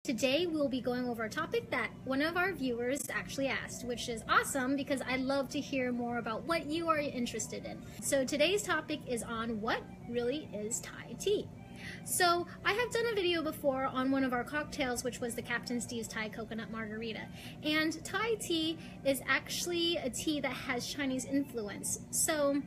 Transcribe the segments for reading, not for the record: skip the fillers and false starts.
Today we'll be going over a topic that one of our viewers actually asked, which is awesome because I love to hear more about what you are interested in. So today's topic is on what really is Thai tea. So I have done a video before on one of our cocktails, which was the Captain Steve's Thai Coconut Margarita. And Thai tea is actually a tea that has Chinese influence. So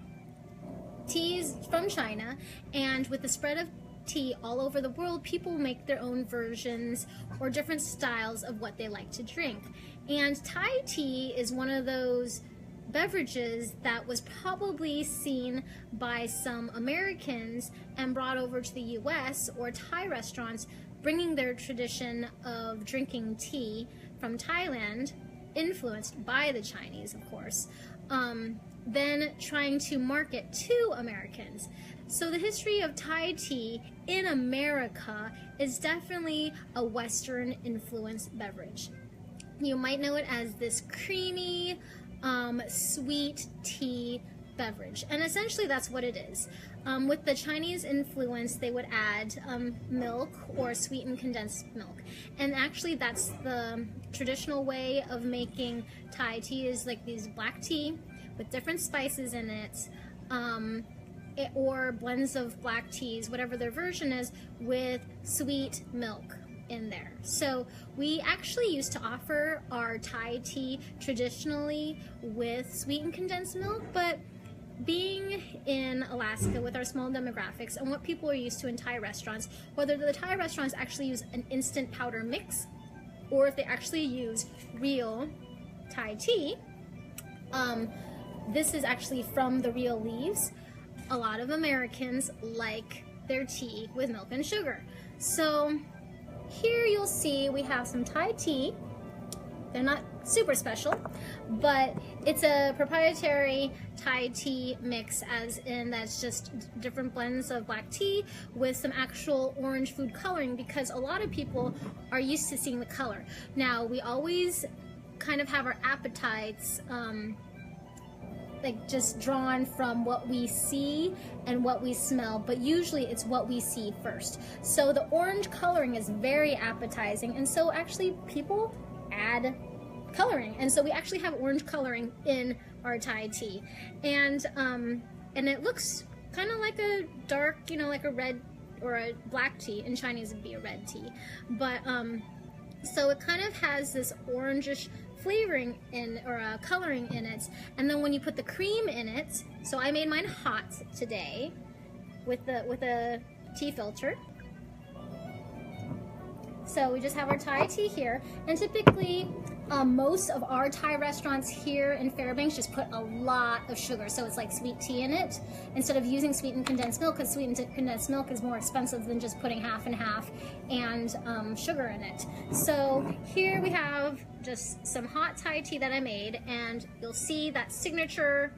tea is from China, and with the spread of tea all over the world, people make their own versions or different styles of what they like to drink. And Thai tea is one of those beverages that was probably seen by some Americans and brought over to the US, or Thai restaurants bringing their tradition of drinking tea from Thailand, influenced by the Chinese, of course, then trying to market to Americans. So the history of Thai tea in America is definitely a Western influenced beverage. You might know it as this creamy, sweet tea beverage, and essentially that's what it is. With the Chinese influence, they would add milk or sweetened condensed milk, and actually that's the traditional way of making Thai tea, is like these black tea with different spices in it, or blends of black teas, whatever their version is, with sweet milk in there. So we actually used to offer our Thai tea traditionally with sweetened condensed milk, but being in Alaska with our small demographics and what people are used to in Thai restaurants, whether the Thai restaurants actually use an instant powder mix or if they actually use real Thai tea, this is actually from the real leaves. A lot of Americans like their tea with milk and sugar. So here you'll see we have some Thai tea. They're not super special, but it's a proprietary Thai tea mix, as in that's just different blends of black tea with some actual orange food coloring, because a lot of people are used to seeing the color. Now, we always kind of have our appetites like just drawn from what we see and what we smell, but usually it's what we see first. So the orange coloring is very appetizing, and so actually people add coloring, and so we actually have orange coloring in our Thai tea, and it looks kind of like a dark, like a red or a black tea. In Chinese it'd be a red tea, but so it kind of has this orangish flavoring in, or coloring in it, and then when you put the cream in it, so I made mine hot today with a tea filter. So we just have our Thai tea here, and typically most of our Thai restaurants here in Fairbanks just put a lot of sugar, so it's like sweet tea in it instead of using sweetened condensed milk, because sweetened condensed milk is more expensive than just putting half and half and sugar in it. So here we have just some hot Thai tea that I made, and you'll see that signature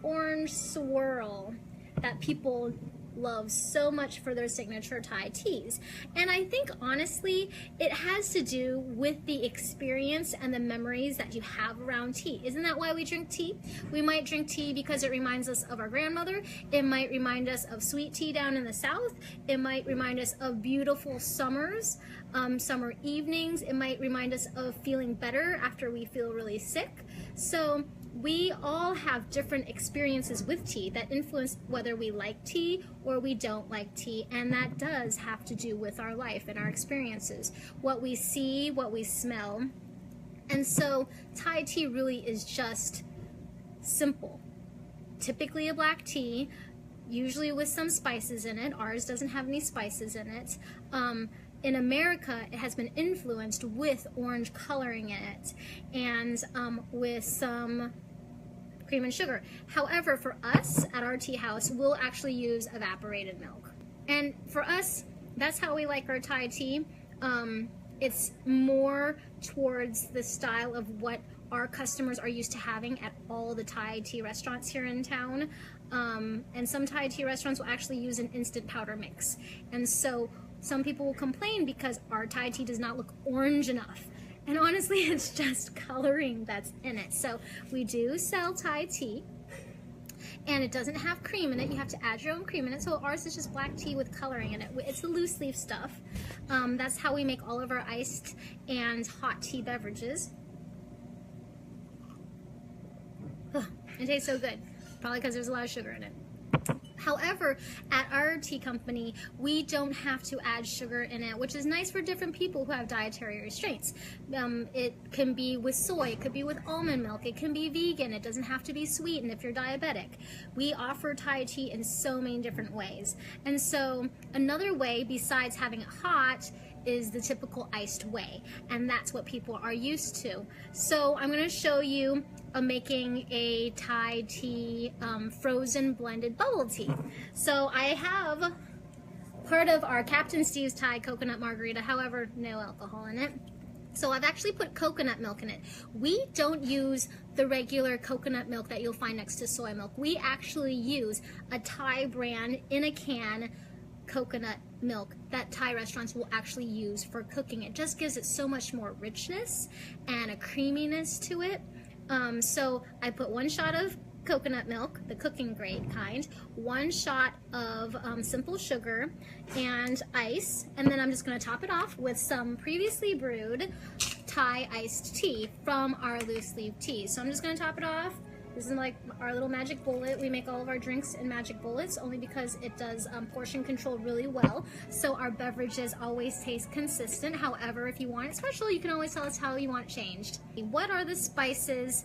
orange swirl that people love so much for their signature Thai teas. And I think honestly it has to do with the experience and the memories that you have around tea. Isn't that why we drink tea? We might drink tea because it reminds us of our grandmother. It might remind us of sweet tea down in the south. It might remind us of beautiful summers, summer evenings. It might remind us of feeling better after we feel really sick. So we all have different experiences with tea that influence whether we like tea or we don't like tea, and that does have to do with our life and our experiences, what we see, what we smell. And so Thai tea really is just simple. Typically a black tea, usually with some spices in it. Ours doesn't have any spices in it. In America, it has been influenced with orange coloring in it, and with some cream and sugar. However, for us at our tea house, we'll actually use evaporated milk. And for us, that's how we like our Thai tea. It's more towards the style of what our customers are used to having at all the Thai tea restaurants here in town. And some Thai tea restaurants will actually use an instant powder mix. And so some people will complain because our Thai tea does not look orange enough. And honestly, it's just coloring that's in it. So we do sell Thai tea, and it doesn't have cream in it. You have to add your own cream in it. So ours is just black tea with coloring in it. It's the loose leaf stuff. That's how we make all of our iced and hot tea beverages. It tastes so good, probably because there's a lot of sugar in it. However, at our tea company, we don't have to add sugar in it, which is nice for different people who have dietary restraints. It can be with soy, it could be with almond milk, it can be vegan, it doesn't have to be sweetened if you're diabetic. We offer Thai tea in so many different ways. And so another way besides having it hot is the typical iced way, and that's what people are used to. So I'm going to show you making a Thai tea frozen blended bubble tea. So I have part of our Captain Steve's Thai coconut margarita, however, no alcohol in it. So I've actually put coconut milk in it. We don't use the regular coconut milk that you'll find next to soy milk. We actually use a Thai brand in a can coconut milk that Thai restaurants will actually use for cooking. It just gives it so much more richness and a creaminess to it. So I put 1 shot of coconut milk, the cooking grade kind, 1 shot of simple sugar and ice, and then I'm just going to top it off with some previously brewed Thai iced tea from our loose leaf tea. So I'm just going to top it off. This is like our little magic bullet. We make all of our drinks in magic bullets only because it does portion control really well, so our beverages always taste consistent. However, if you want it special, you can always tell us how you want it changed. What are the spices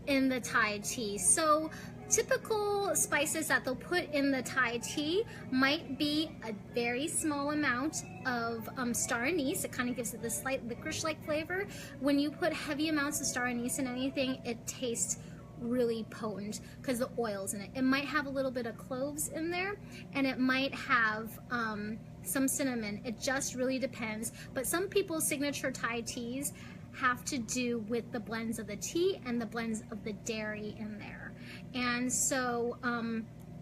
in the Thai tea? So typical spices that they'll put in the Thai tea might be a very small amount of star anise. It kind of gives it this slight licorice-like flavor. When you put heavy amounts of star anise in anything, it tastes really potent because the oil's in it. It might have a little bit of cloves in there, and it might have some cinnamon. It just really depends. But some people's signature Thai teas have to do with the blends of the tea and the blends of the dairy in there. And so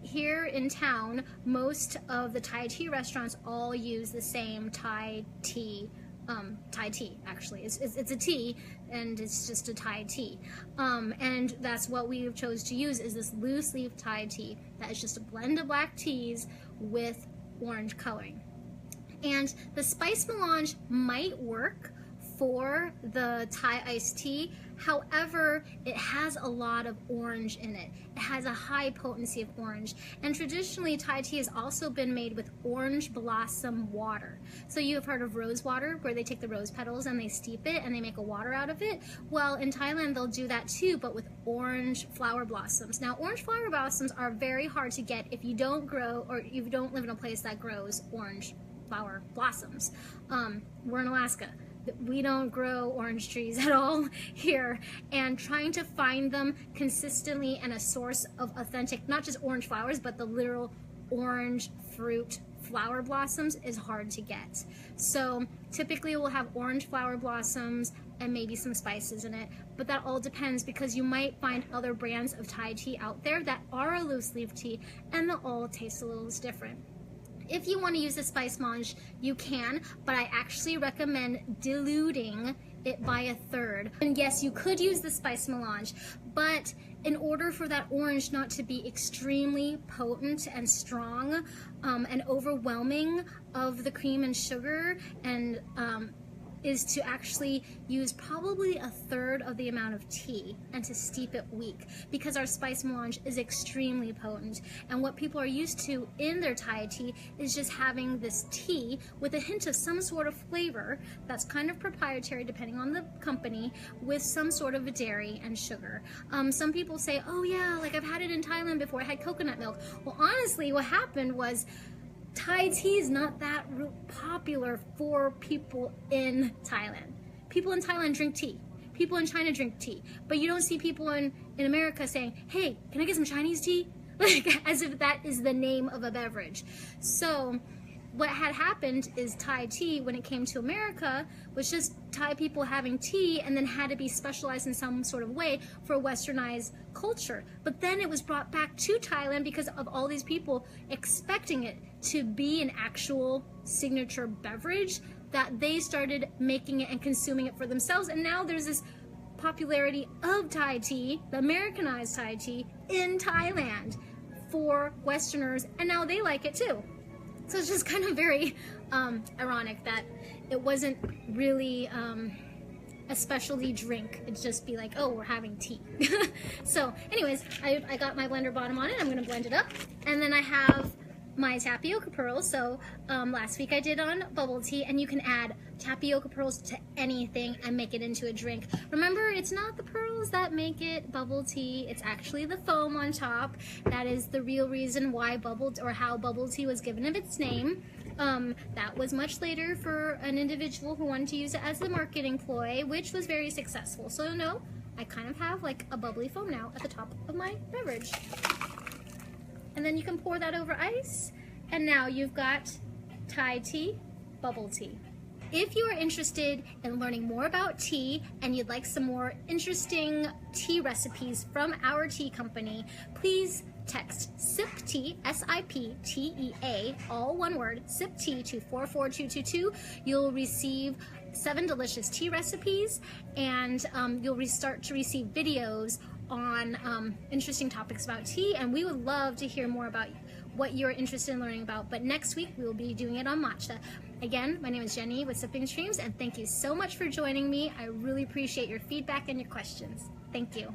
here in town, most of the Thai tea restaurants all use the same Thai tea. Thai tea, actually. It's a tea, and it's just a Thai tea. And that's what we chose to use, is this loose leaf Thai tea that is just a blend of black teas with orange coloring. And the spice melange might work for the Thai iced tea. However, it has a lot of orange in it. It has a high potency of orange. And traditionally, Thai tea has also been made with orange blossom water. So you have heard of rose water, where they take the rose petals and they steep it and they make a water out of it. Well, in Thailand, they'll do that too, but with orange flower blossoms. Now, orange flower blossoms are very hard to get if you don't grow, or you don't live in a place that grows orange flower blossoms. We're in Alaska. We don't grow orange trees at all here, and trying to find them consistently and a source of authentic, not just orange flowers, but the literal orange fruit flower blossoms is hard to get. So typically we'll have orange flower blossoms and maybe some spices in it, but that all depends, because you might find other brands of Thai tea out there that are a loose leaf tea and they'll all taste a little different. If you want to use the spice melange, you can, but I actually recommend diluting it by 1/3. And yes, you could use the spice melange, but in order for that orange not to be extremely potent and strong and overwhelming of the cream and sugar, and is to actually use probably 1/3 of the amount of tea and to steep it weak, because our spice melange is extremely potent, and what people are used to in their Thai tea is just having this tea with a hint of some sort of flavor that's kind of proprietary depending on the company, with some sort of a dairy and sugar. Some people say, oh yeah, like I've had it in Thailand before, I had coconut milk. Well, honestly, what happened was Thai tea is not that popular for people in Thailand. People in Thailand drink tea. People in China drink tea. But you don't see people in America saying, hey, can I get some Chinese tea? Like, as if that is the name of a beverage. So what had happened is Thai tea, when it came to America, was just Thai people having tea, and then had to be specialized in some sort of way for westernized culture. But then it was brought back to Thailand because of all these people expecting it to be an actual signature beverage, that they started making it and consuming it for themselves. And now there's this popularity of Thai tea, the Americanized Thai tea, in Thailand for Westerners, and now they like it too. So it's just kind of very ironic that it wasn't really a specialty drink. It'd just be like, oh, we're having tea. So anyways, I got my blender bottom on it. I'm gonna blend it up. And then I have my tapioca pearls. So last week I did on bubble tea, and you can add tapioca pearls to anything and make it into a drink. Remember, it's not the pearls that make it bubble tea, it's actually the foam on top. That is the real reason why how bubble tea was given of its name. That was much later for an individual who wanted to use it as a marketing ploy, which was very successful. So no, I kind of have like a bubbly foam now at the top of my beverage. And then you can pour that over ice, and now you've got Thai tea, bubble tea. If you are interested in learning more about tea and you'd like some more interesting tea recipes from our tea company, please text SIP Tea, S-I-P-T-E-A, all one word, SIP Tea to 44222. You'll receive 7 delicious tea recipes, and you'll start to receive videos on interesting topics about tea, and we would love to hear more about what you're interested in learning about. But next week we will be doing it on matcha. Again, my name is Jenny with Sipping Streams, and thank you so much for joining me. I really appreciate your feedback and your questions. Thank you.